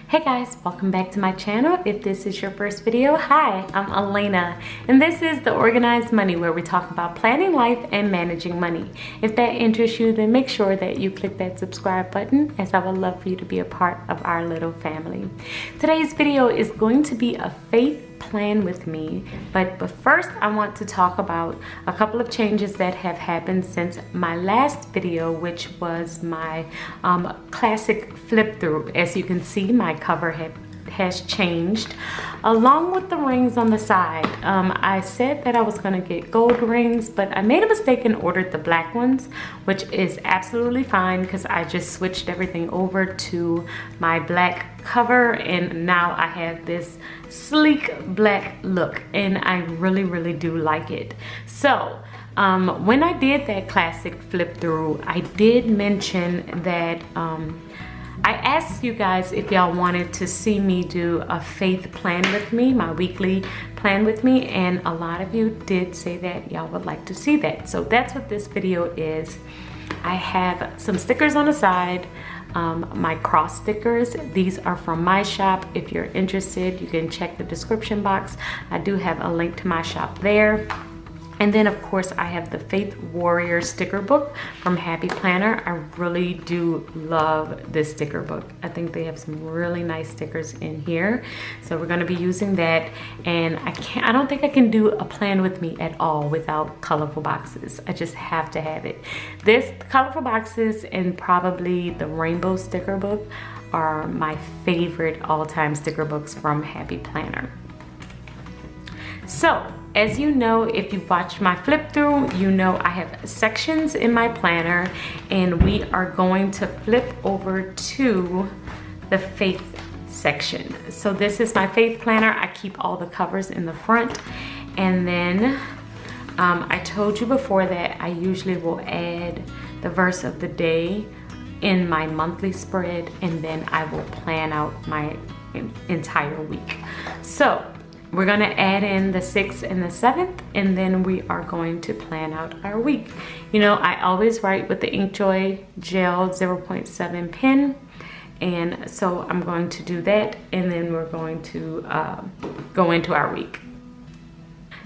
Hey guys, welcome back to my channel. If this is your first video, hi, I'm Alaina, and this is The Organized Money, where we talk about planning life and managing money. If that interests you, then make sure that you click that subscribe button, as I would love for you to be a part of our little family. Today's video is going to be a faith plan with me, but first I want to talk about a couple of changes that have happened since my last video, which was my classic flip through. As you can see, my cover has changed along with the rings on the side. I said that I was going to get gold rings, but I made a mistake and ordered the black ones, which is absolutely fine because I just switched everything over to my black cover, and now I have this sleek black look, and I really do like it. So when I did that classic flip through, I did mention that I asked you guys if y'all wanted to see me do a faith plan with me, my weekly plan with me, and a lot of you did say that y'all would like to see that. So that's what this video is. I have some stickers on the side, my cross stickers. These are from my shop. If you're interested, you can check the description box. I do have a link to my shop there. And then of course I have the Faith Warrior sticker book from Happy Planner. I really do love this sticker book. I think they have some really nice stickers in here. So we're gonna be using that, and I don't think I can do a plan with me at all without colorful boxes. I just have to have it. This colorful boxes and probably the rainbow sticker book are my favorite all-time sticker books from Happy Planner. So, as you know, if you've watched my flip through, you know I have sections in my planner, and we are going to flip over to the faith section. So this is my faith planner. I keep all the covers in the front, and then I told you before that I usually will add the verse of the day in my monthly spread, and then I will plan out my entire week. So we're gonna add in the 6th and the 7th, and then we are going to plan out our week. You know, I always write with the Inkjoy Gel 0.7 pen, and so I'm going to do that, and then we're going to go into our week.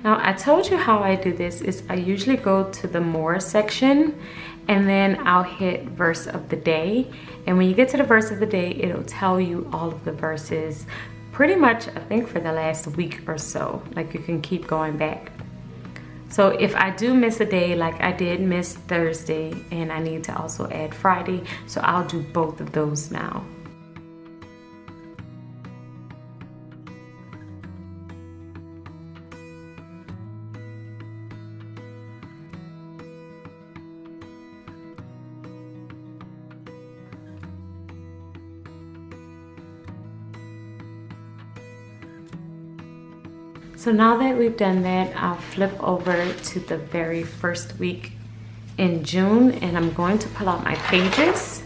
Now, I told you how I do this is I usually go to the more section, and then I'll hit verse of the day. And when you get to the verse of the day, it'll tell you all of the verses pretty much, I think, for the last week or so. Like, you can keep going back. So if I do miss a day, like I did miss Thursday, and I need to also add Friday, so I'll do both of those now. So now that we've done that, I'll flip over to the very first week in June, and I'm going to pull out my pages.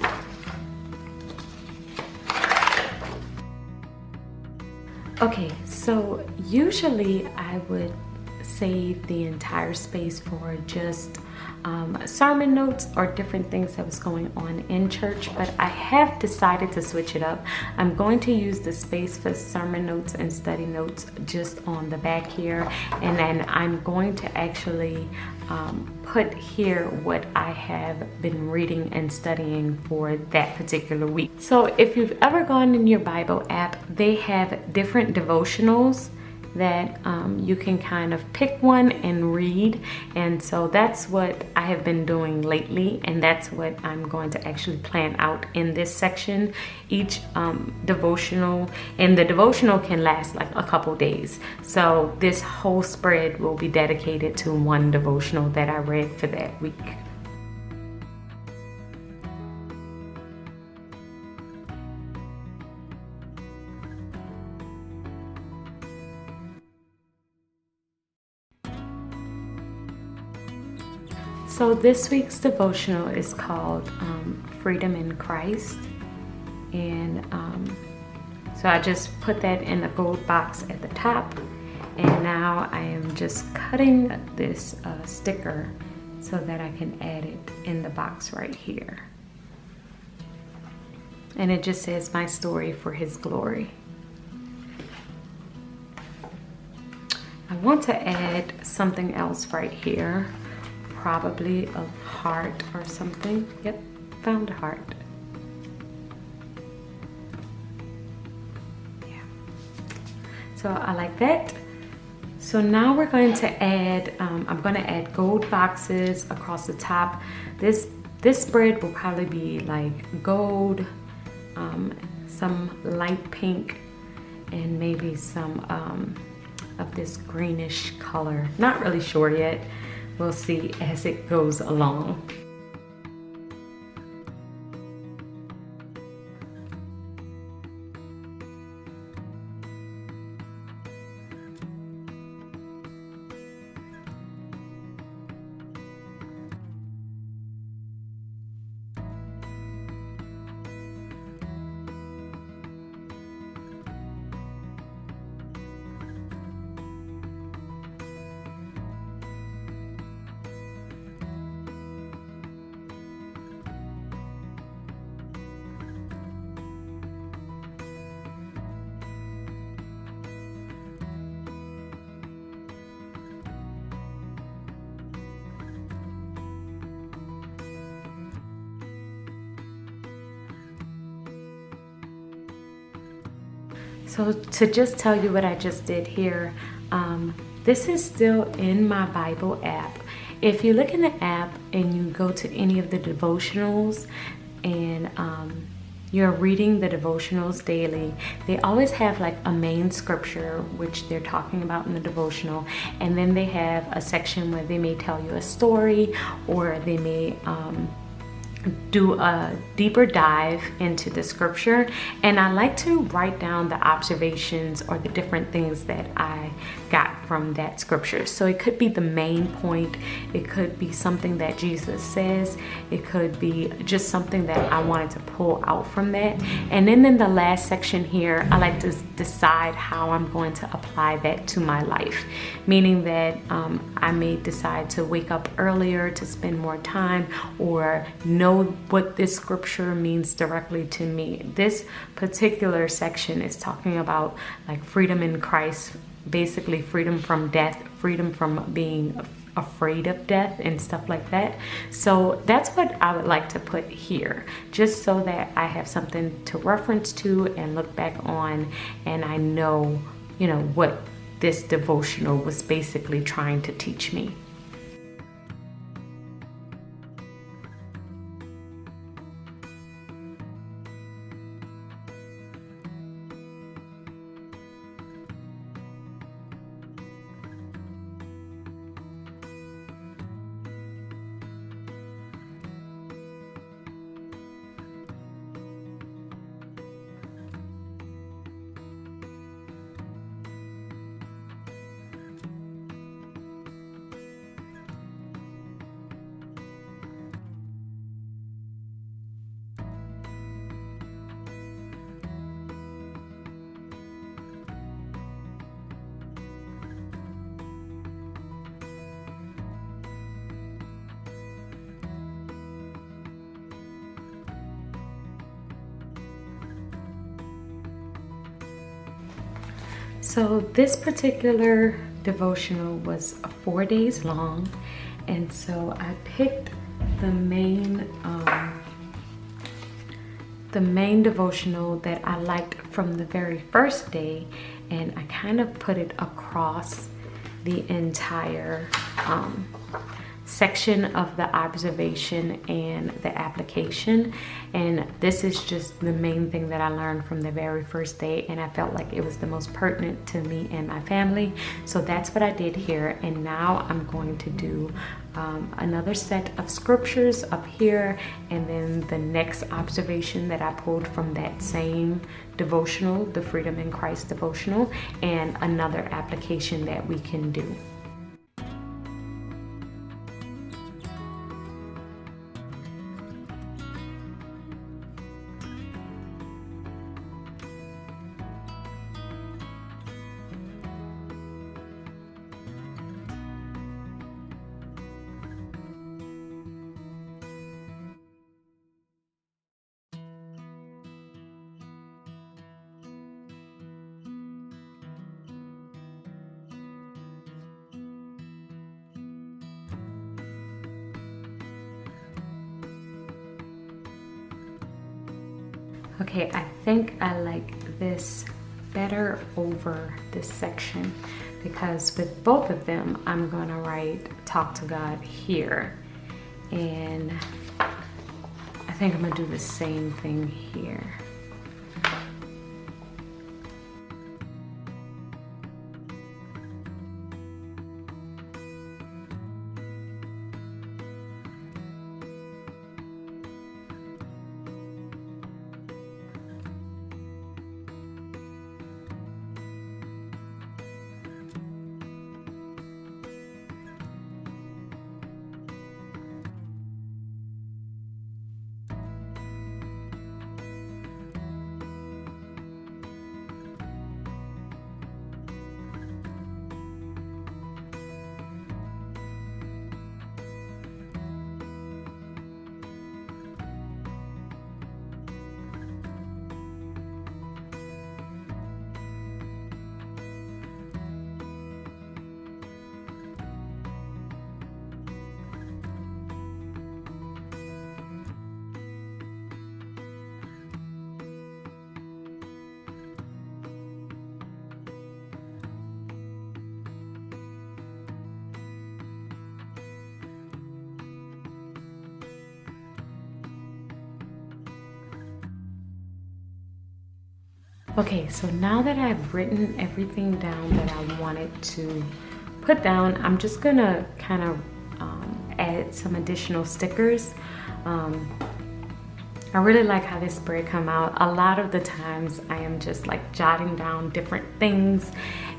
Okay, so usually I would save the entire space for just sermon notes or different things that was going on in church, but I have decided to switch it up. I'm going to use the space for sermon notes and study notes just on the back here, and then I'm going to actually put here what I have been reading and studying for that particular week. So if you've ever gone in your Bible app, they have different devotionals that you can kind of pick one and read, and so that's what I have been doing lately, and that's what I'm going to actually plan out in this section. Each devotional, and the devotional can last like a couple days, so this whole spread will be dedicated to one devotional that I read for that week. So this week's devotional is called Freedom in Christ, and so I just put that in the gold box at the top, and now I am just cutting this sticker so that I can add it in the box right here. And it just says, my story for his glory. I want to add something else right here. Probably a heart or something. Yep, found a heart. Yeah. So I like that. So now we're going to add, I'm going to add gold boxes across the top. This spread will probably be like gold, some light pink, and maybe some of this greenish color. Not really sure yet. We'll see as it goes along. So to just tell you what I just did here, this is still in my Bible app. If you look in the app and you go to any of the devotionals and you're reading the devotionals daily, they always have like a main scripture which they're talking about in the devotional, and then they have a section where they may tell you a story, or they may do a deeper dive into the scripture. And I like to write down the observations or the different things that I got from that scripture. So it could be the main point, it could be something that Jesus says, it could be just something that I wanted to pull out from that. And then in the last section here, I like to decide how I'm going to apply that to my life, meaning that I may decide to wake up earlier to spend more time, or know what this scripture means directly to me. This particular section is talking about like freedom in Christ, basically freedom from death, freedom from being afraid of death and stuff like that. So that's what I would like to put here, just so that I have something to reference to and look back on, and I know, you know, what this devotional was basically trying to teach me. So this particular devotional was 4 days long, and so I picked the main devotional that I liked from the very first day, and I kind of put it across the entire section of the observation and the application. And this is just the main thing that I learned from the very first day, and I felt like it was the most pertinent to me and my family. So that's what I did here. And now I'm going to do another set of scriptures up here, and then the next observation that I pulled from that same devotional, the Freedom in Christ devotional, and another application that we can do. Okay, I think I like this better over this section because with both of them, I'm gonna write talk to God here. And I think I'm gonna do the same thing here. Okay, so now that I've written everything down that I wanted to put down, I'm just gonna kind of add some additional stickers. I really like how this spread come out. A lot of the times I am just like jotting down different things,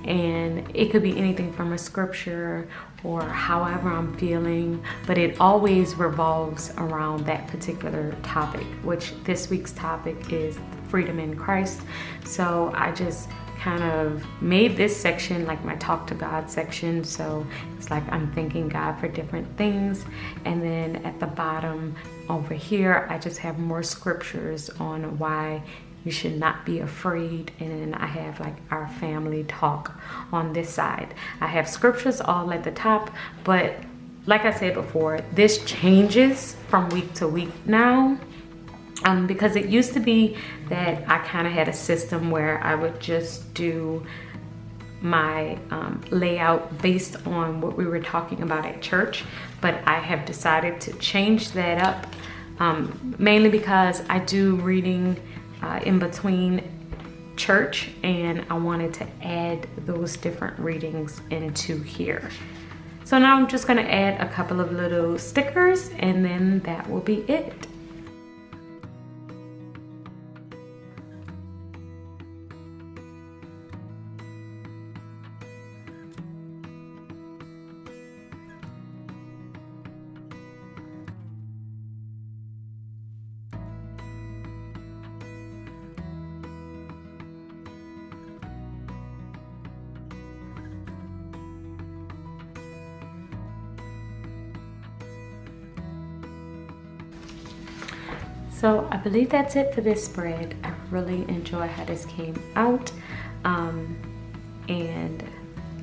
and it could be anything from a scripture or however I'm feeling, but it always revolves around that particular topic, which this week's topic is freedom in Christ. So I just kind of made this section like my talk to God section. So it's like I'm thanking God for different things. And then at the bottom over here, I just have more scriptures on why you should not be afraid. And then I have like our family talk on this side. I have scriptures all at the top, but like I said before, this changes from week to week now. Because it used to be that I kind of had a system where I would just do my layout based on what we were talking about at church, but I have decided to change that up, mainly because I do reading in between church, and I wanted to add those different readings into here. So now I'm just going to add a couple of little stickers, and then that will be it. So I believe that's it for this spread. I really enjoy how this came out, and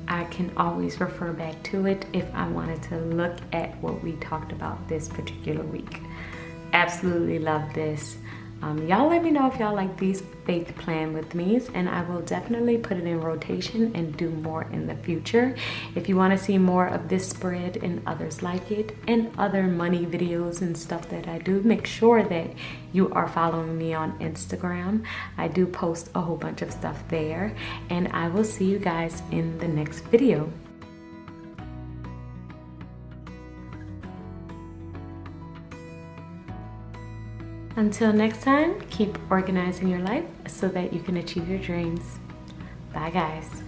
I can always refer back to it if I wanted to look at what we talked about this particular week. Absolutely love this. Y'all let me know if y'all like these faith plan with me's, and I will definitely put it in rotation and do more in the future. If you want to see more of this spread and others like it and other money videos and stuff that I do, make sure that you are following me on Instagram. I do post a whole bunch of stuff there, and I will see you guys in the next video. Until next time, keep organizing your life so that you can achieve your dreams. Bye, guys.